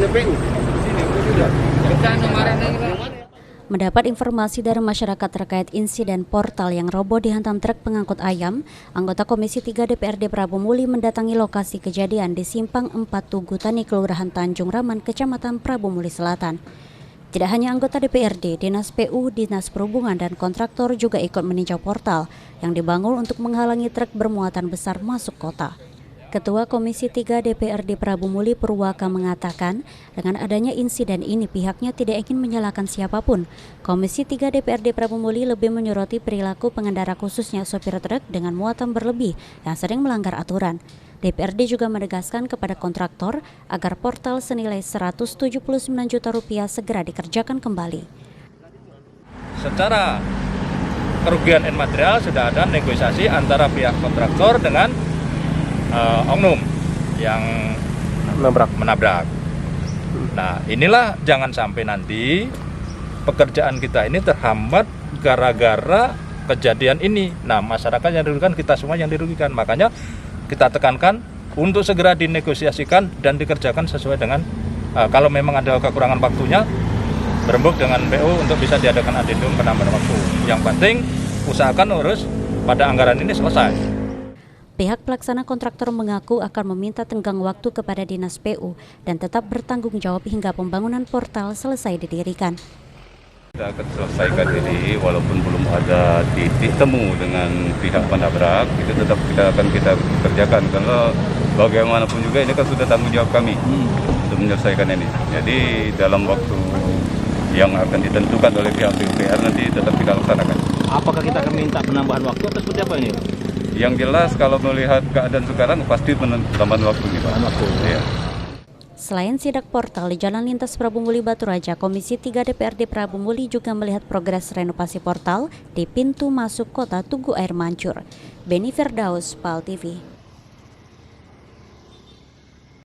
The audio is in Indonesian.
PPU. Mendapat informasi dari masyarakat terkait insiden portal yang roboh dihantam truk pengangkut ayam, anggota Komisi 3 DPRD Prabu Muli mendatangi lokasi kejadian di Simpang 4 Tugu Tani, Kelurahan Tanjung Raman, Kecamatan Prabu Muli Selatan. Tidak hanya anggota DPRD, Dinas PU, Dinas Perhubungan, dan kontraktor juga ikut meninjau portal yang dibangun untuk menghalangi truk bermuatan besar masuk kota. Ketua Komisi 3 DPRD Prabu Muli Purwaka mengatakan, dengan adanya insiden ini pihaknya tidak ingin menyalahkan siapapun. Komisi 3 DPRD Prabu Muli lebih menyoroti perilaku pengendara khususnya sopir truk dengan muatan berlebih yang sering melanggar aturan. DPRD juga menegaskan kepada kontraktor agar portal senilai Rp179 juta segera dikerjakan kembali. Secara kerugian material sudah ada negosiasi antara pihak kontraktor dengan oknum yang menabrak. Nah, inilah jangan sampai nanti pekerjaan kita ini terhambat gara-gara kejadian ini. Nah, masyarakat yang dirugikan, kita semua yang dirugikan. Makanya kita tekankan untuk segera dinegosiasikan dan dikerjakan sesuai dengan kalau memang ada kekurangan waktunya, berembuk dengan PU untuk bisa diadakan adendum penambahan waktu. Yang penting usahakan urus pada anggaran ini selesai. Pihak pelaksana kontraktor mengaku akan meminta tenggang waktu kepada Dinas PU dan tetap bertanggung jawab hingga pembangunan portal selesai didirikan. Kita akan selesaikan ini walaupun belum ada titik temu dengan pihak penabrak, itu tetap kita kerjakan karena bagaimanapun juga ini kan sudah tanggung jawab kami untuk menyelesaikan ini. Jadi dalam waktu yang akan ditentukan oleh pihak PUPR nanti tetap kita laksanakan. Apakah kita akan minta penambahan waktu atau seperti apa ini? Yang jelas kalau melihat keadaan sekarang pasti penambahan waktu nih Pak. Ya. Selain sidak portal di Jalan Lintas Prabu Muli Batu Raja, Komisi 3 DPRD Prabu Muli juga melihat progres renovasi portal di pintu masuk kota Tugu Air Mancur. Beni Firdaus, PAL TV.